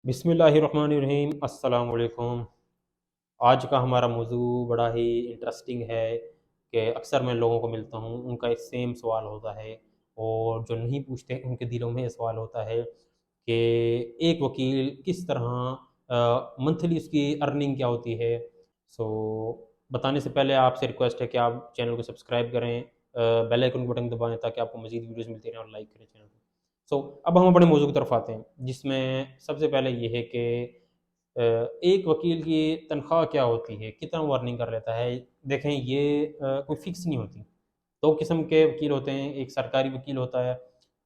बिस्मिल्लाहिर्रहमानिर्रहीम अस्सलाम वालेकुम। आज का हमारा मौजू बड़ा ही इंटरेस्टिंग है कि अक्सर मैं लोगों को मिलता हूँ, उनका एक सेम सवाल होता है और जो नहीं पूछते उनके दिलों में ये सवाल होता है कि एक वकील किस तरह मंथली उसकी अर्निंग क्या होती है। सो बताने से पहले आपसे रिक्वेस्ट है कि आप चैनल को सब्सक्राइब करें, बेल आइकन का बटन दबाएं ताकि आपको मज़ीद वीडियोस मिलती रहें और लाइक करें चैनल को। अब हम अपने मौजू की तरफ आते हैं, जिसमें सबसे पहले ये है कि एक वकील की तनख्वाह क्या होती है, कितना वो अर्निंग कर लेता है। देखें, ये कोई फिक्स नहीं होती। दो किस्म के वकील होते हैं, एक सरकारी वकील होता है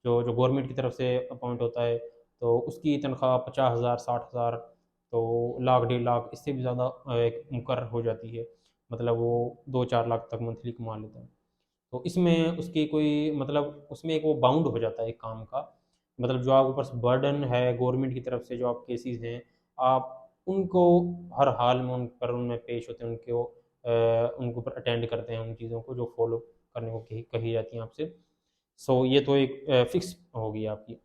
जो जो गवर्नमेंट की तरफ से अपॉइंट होता है, तो उसकी तनख्वाह 50,000 60,000, तो लाख 1.5 लाख इससे भी ज़्यादा एक मुकर्रर हो जाती है। मतलब वो 2-4 लाख तक मंथली कमा लेता है। तो इसमें उसकी कोई मतलब उसमें एक वो बाउंड हो जाता है एक काम का। मतलब जो आपके ऊपर बर्डन है गवर्नमेंट की तरफ से, जो आप केसेस हैं, आप उनको हर हाल में उन पर उनमें पेश होते हैं, उनके ऊपर अटेंड करते हैं उन चीज़ों को जो फॉलो करने को कही कही जाती हैं आपसे। ये तो एक फिक्स होगी आपकी।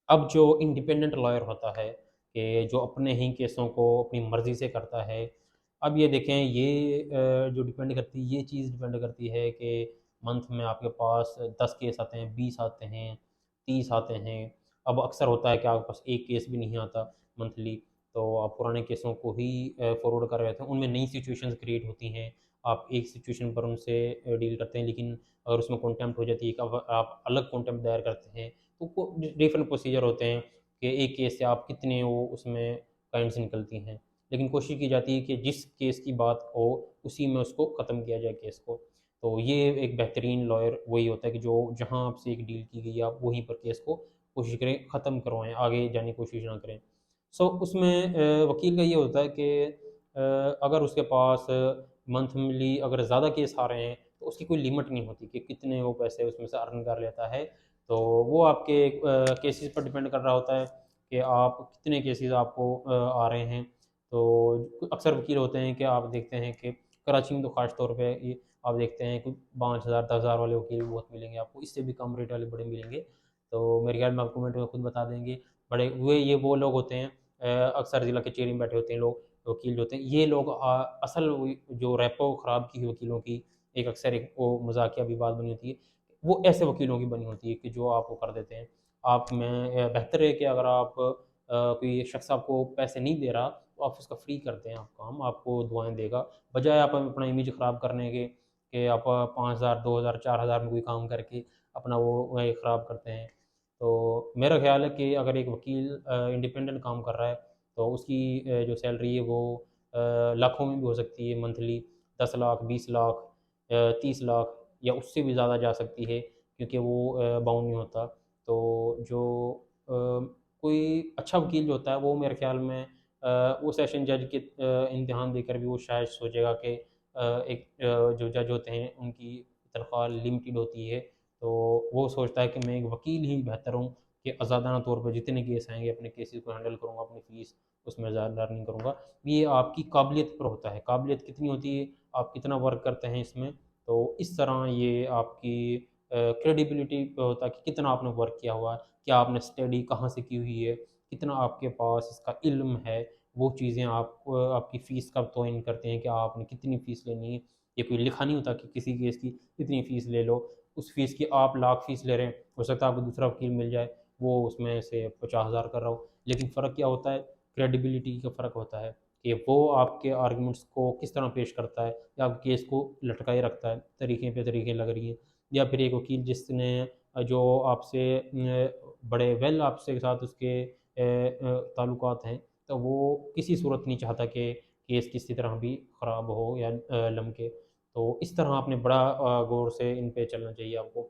अब जो इंडिपेंडेंट लॉयर होता है कि जो अपने ही केसों को अपनी मर्ज़ी से करता है। अब ये देखें, ये जो डिपेंड करती है, ये चीज़ डिपेंड करती है कि मंथ में आपके पास 10 केस आते हैं, 20 आते हैं, 30 आते हैं। अब अक्सर होता है कि आपके पास एक केस भी नहीं आता मंथली, तो आप पुराने केसों को ही फॉरवर्ड कर रहे होते हैं। उनमें नई सिचुएशंस क्रिएट होती हैं, आप एक सिचुएशन पर उनसे डील करते हैं, लेकिन अगर उसमें कंटेम्प्ट हो जाती है कि अब आप अलग कंटेम्प्ट दायर करते हैं, तो डिफरेंट प्रोसीजर होते हैं कि एक केस से आप कितने वो उसमें काइंड्स निकलती हैं। लेकिन कोशिश की जाती है कि जिस केस की बात हो उसी में उसको ख़त्म किया जाए केस को। तो ये एक बेहतरीन लॉयर वही होता है कि जो जहाँ आपसे एक डील की गई है आप वहीं पर केस को कोशिश करें ख़त्म करवाएं, आगे जाने की कोशिश ना करें। उसमें वकील का ये होता है कि अगर उसके पास मंथली अगर ज़्यादा केस आ रहे हैं तो उसकी कोई लिमिट नहीं होती कि कितने वो पैसे उसमें से अर्न कर लेता है। तो वो आपके केसेस पर डिपेंड कर रहा होता है कि आप कितने केसेस आपको आ रहे हैं। तो अक्सर वकील होते हैं कि आप देखते हैं कि कराची में तो ख़ास तौर पे ये आप देखते हैं कि 5,000 10,000 वाले वकील भी बहुत मिलेंगे आपको, इससे भी कम रेट वाले बड़े मिलेंगे। तो मेरे ख्याल में आप कमेंट में खुद बता देंगे। बड़े हुए ये वो लोग होते हैं, अक्सर ज़िला कचहरी में बैठे होते हैं लोग, वकील जो होते हैं ये लोग, असल जो रेपो ख़राब की है वकीलों की, एक अक्सर एक वो मज़ाकिया भी बात बनी होती है, वो ऐसे वकीलों की बनी होती है कि जो आपको कर देते हैं। आप में बेहतर है कि अगर आप कोई शख्स आपको पैसे नहीं दे रहा तो आप उसका फ्री करते हैं, आप काम आपको दुआएँ देगा। बजाय आप अपना इमेज ख़राब करने के कि आप 5,000 2,000 4,000 में कोई काम करके अपना वो ख़राब करते हैं। तो मेरा ख़्याल है कि अगर एक वकील इंडिपेंडेंट काम कर रहा है तो उसकी जो सैलरी है वो लाखों में भी हो सकती है मंथली। 10 लाख 20 लाख 30 लाख या उससे भी ज़्यादा जा सकती है, क्योंकि वो बाउंड नहीं होता। तो जो अ, कोई अच्छा वकील जो होता है वो मेरे ख़्याल में वो सेशन जज के इम्तिहान देकर भी वो शायद सोचेगा कि जो जज होते हैं उनकी तनख्वाह लिमिटेड होती है। तो वो सोचता है कि मैं एक वकील ही बेहतर हूँ कि आज़ादाना तौर पर जितने केस आएँगे अपने केसेस को हैंडल करूँगा, अपनी फ़ीस उसमें ज़्यादा अर्निंग करूँगा। ये आपकी काबिलियत पर होता है, काबिलियत कितनी होती है, आप कितना वर्क करते हैं इसमें। तो इस तरह ये आपकी क्रेडिबिलिटी पे होता है कि कितना आपने वर्क किया हुआ है, क्या आपने स्टडी कहाँ से की हुई है, कितना आपके पास इसका इल्म है। वो चीज़ें आप आपकी फ़ीस का तयन करते हैं कि आपने कितनी फ़ीस लेनी है। ये कोई लिखा नहीं होता कि किसी केस की इतनी फ़ीस ले लो, उस फ़ीस की आप लाख फ़ीस ले रहे हैं, हो सकता है आपको दूसरा वकील मिल जाए, वो उसमें से 50,000 कर रहा हो। लेकिन फ़र्क क्या होता है? क्रेडिबिलिटी का फ़र्क होता है कि वो आपके आर्गुमेंट्स को किस तरह पेश करता है, या आपके केस को लटकाए रखता है, तरीके पे तरीके लग रही हैं। या फिर एक वकील जिसने जो आपसे बड़े वेल आपसे साथ उसके ताल्लुकात हैं, तो वो किसी सूरत नहीं चाहता कि केस किसी तरह भी ख़राब हो या लमके। तो इस तरह आपने बड़ा गौर से इन पे चलना चाहिए आपको।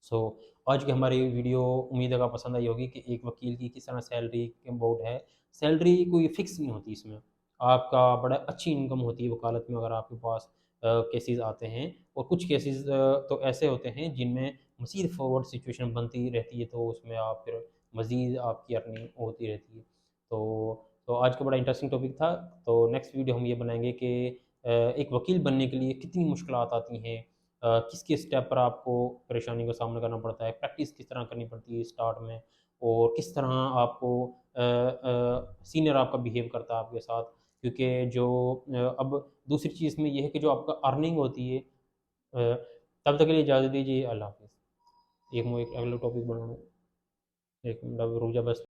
सो आज की हमारी वीडियो उम्मीद है कि पसंद आई होगी कि एक वकील की किस तरह सैलरी अबाउट है। सैलरी कोई फिक्स नहीं होती इसमें, आपका बड़ा अच्छी इनकम होती है वकालत में अगर आपके पास केसेस आते हैं। और कुछ केसेस तो ऐसे होते हैं जिनमें मज़ीद फॉरवर्ड सिचुएशन बनती रहती है, तो उसमें आप फिर मज़ीद आपकी अर्निंग होती रहती है। तो आज का बड़ा इंटरेस्टिंग टॉपिक था। तो नेक्स्ट वीडियो हम ये बनाएंगे कि एक वकील बनने के लिए कितनी मुश्किलात आती हैं, किस किस स्टेप पर आपको परेशानी का सामना करना पड़ता है, प्रैक्टिस किस तरह करनी पड़ती है स्टार्ट में, और किस तरह आपको सीनियर आपका बिहेव करता है आपके साथ। क्योंकि जो अब दूसरी चीज़ इसमें ये है कि जो आपका अर्निंग होती है, तब तक के लिए इजाज़त दीजिए। अल्लाह हाफ़िज़। एक अगला टॉपिक बढ़ाऊँ, एक मिनट अब रुक जा बस।